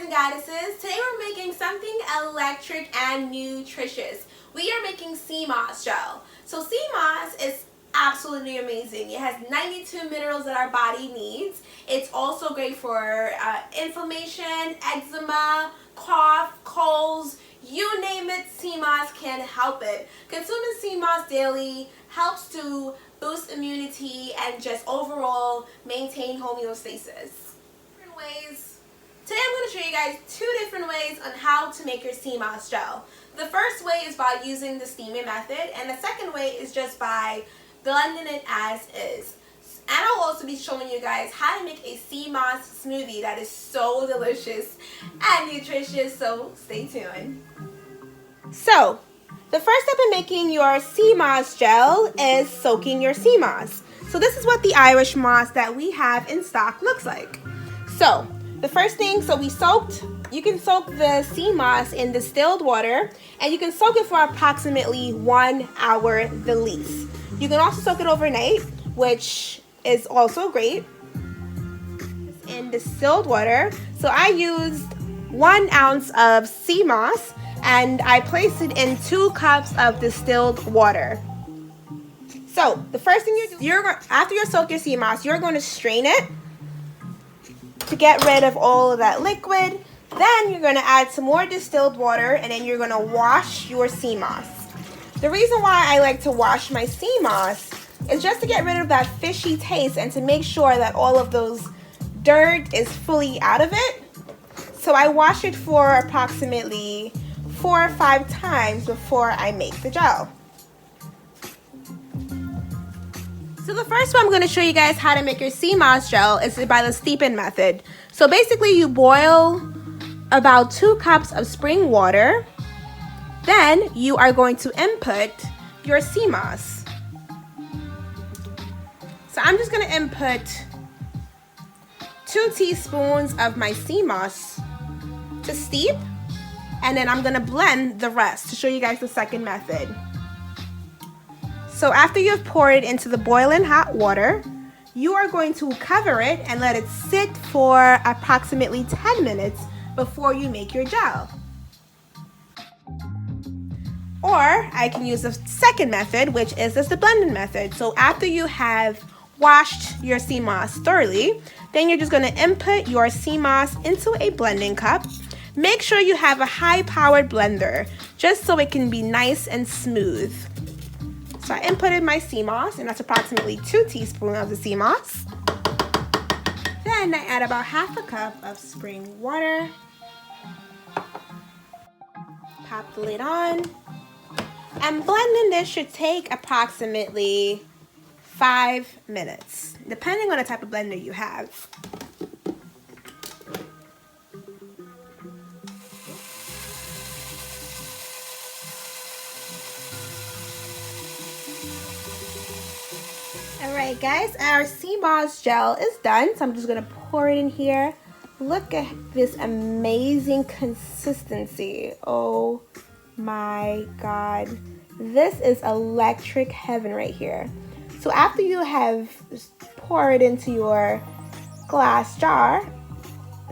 and goddesses. Today we're making something electric and nutritious. We are making Seamoss gel. So Seamoss is absolutely amazing. It has 92 minerals that our body needs. It's also great for inflammation, eczema, cough, colds, you name it, Seamoss can help it. Consuming Seamoss daily helps to boost immunity and just overall maintain homeostasis. Different ways. Today I'm going to show you guys 2 different ways on how to make your Seamoss gel. The first way is by using the steaming method, and the second way is just by blending it as is. And I'll also be showing you guys how to make a Seamoss smoothie that is so delicious and nutritious, so stay tuned. So, the first step in making your Seamoss gel is soaking your Seamoss. So this is what the Irish moss that we have in stock looks like. So, the first thing, you can soak the Seamoss in distilled water, and you can soak it for approximately 1 hour the least. You can also soak it overnight, which is also great, in distilled water. So I used 1 ounce of Seamoss and I placed it in 2 cups of distilled water. So the first thing after you soak your Seamoss, you're going to strain it to get rid of all of that liquid. Then you're going to add some more distilled water, and then you're going to wash your Seamoss. The reason why I like to wash my Seamoss is just to get rid of that fishy taste and to make sure that all of those dirt is fully out of it. So I wash it for approximately 4 or 5 times before I make the gel. So the first one I'm going to show you guys how to make your Seamoss gel is by the steeping method. So basically you boil about 2 cups of spring water. Then you are going to input your Seamoss. So I'm just going to input 2 teaspoons of my Seamoss to steep, and then I'm going to blend the rest to show you guys the second method. So after you've poured it into the boiling hot water, you are going to cover it and let it sit for approximately 10 minutes before you make your gel. Or I can use the second method, which is just the blending method. So after you have washed your Seamoss thoroughly, then you're just going to input your Seamoss into a blending cup. Make sure you have a high-powered blender, just so it can be nice and smooth. So I inputted my Seamoss, and that's approximately 2 teaspoons of the Seamoss. Then I add about half a cup of spring water. Pop the lid on. And blending this should take approximately 5 minutes, depending on the type of blender you have. Alright guys, our Seamoss gel is done, so I'm just going to pour it in here. Look at this amazing consistency. Oh my god. This is electric heaven right here. So after you have poured it into your glass jar,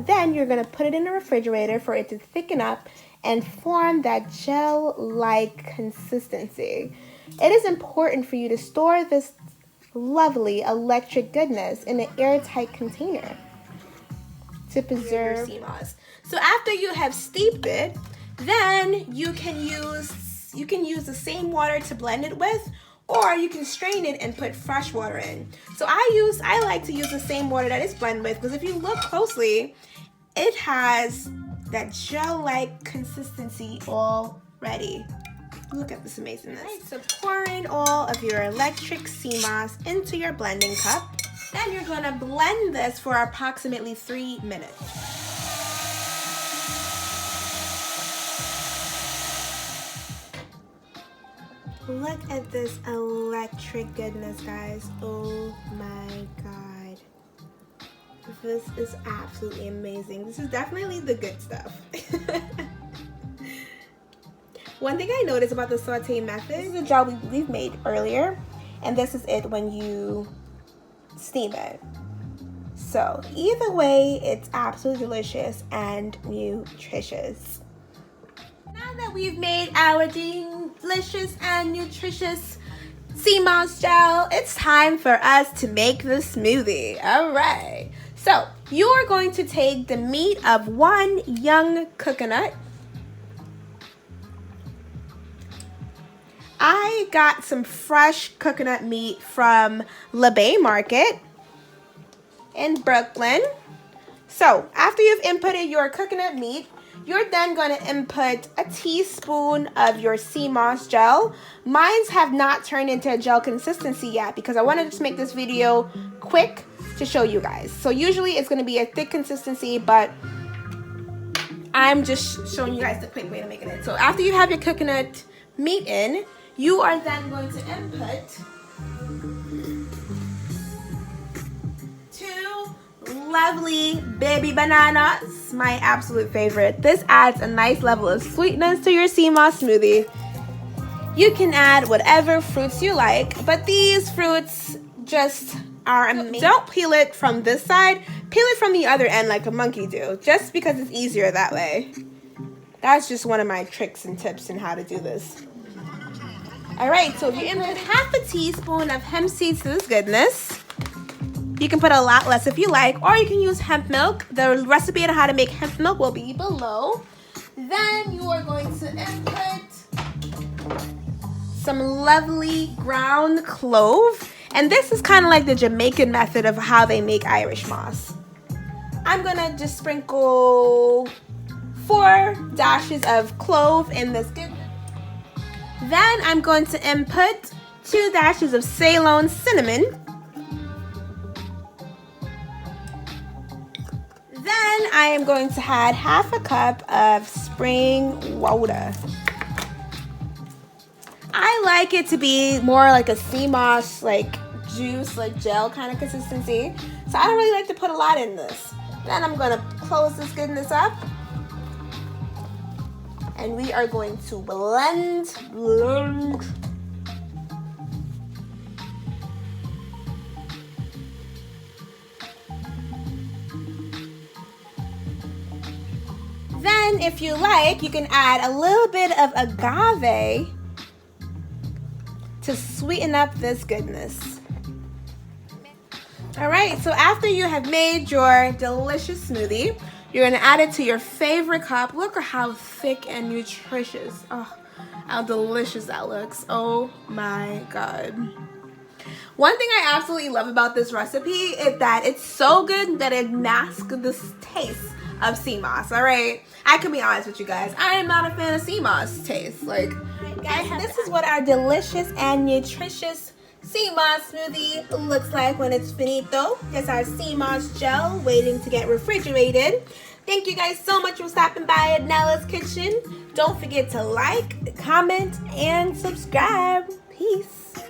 then you're going to put it in the refrigerator for it to thicken up and form that gel-like consistency. It is important for you to store this lovely electric goodness in an airtight container to preserve your Seamoss. So after you have steeped it, then you can use the same water to blend it with, or you can strain it and put fresh water in. So I like to use the same water that it's blended with, because if you look closely, it has that gel-like consistency already. Look at this amazingness. Right, so pour in all of your electric Seamoss into your blending cup. Then you're going to blend this for approximately 3 minutes. Look at this electric goodness, guys. Oh my god. This is absolutely amazing. This is definitely the good stuff. One thing I noticed about the saute method, this is a gel we've made earlier, and this is it when you steam it. So either way, it's absolutely delicious and nutritious. Now that we've made our delicious and nutritious Seamoss gel, it's time for us to make the smoothie. All right. So you are going to take the meat of one young coconut. I got some fresh coconut meat from La Bay Market in Brooklyn. So after you've inputted your coconut meat, you're then going to input a teaspoon of your Seamoss gel. Mines have not turned into a gel consistency yet because I wanted to just make this video quick to show you guys. So usually it's going to be a thick consistency, but I'm just showing you guys the quick way to make it. So after you have your coconut meat in, you are then going to input 2 lovely baby bananas, my absolute favorite. This adds a nice level of sweetness to your Seamoss smoothie. You can add whatever fruits you like, but these fruits just are amazing. Don't peel it from this side, peel it from the other end like a monkey do, just because it's easier that way. That's just one of my tricks and tips in how to do this. Alright, so if you input half a teaspoon of hemp seeds to this goodness, you can put a lot less if you like, or you can use hemp milk. The recipe on how to make hemp milk will be below. Then you are going to input some lovely ground clove. And this is kind of like the Jamaican method of how they make Irish moss. I'm going to just sprinkle 4 dashes of clove in this goodness. Then I'm going to input 2 dashes of Ceylon cinnamon. Then I am going to add half a cup of spring water. I like it to be more like a Seamoss, like juice, like gel kind of consistency. So I don't really like to put a lot in this. Then I'm going to close this goodness up. And we are going to blend. Then, if you like, you can add a little bit of agave to sweeten up this goodness. All right, so after you have made your delicious smoothie, you're gonna add it to your favorite cup. Look at how thick and nutritious. Oh, how delicious that looks. Oh my God. One thing I absolutely love about this recipe is that it's so good that it masks the taste of Seamoss, all right? I can be honest with you guys. I am not a fan of Seamoss taste. Like, guys, this is what our delicious and nutritious Seamoss smoothie looks like when it's finito. There's our Seamoss gel waiting to get refrigerated. Thank you guys so much for stopping by at Nella's Kitchen. Don't forget to like, comment, and subscribe. Peace.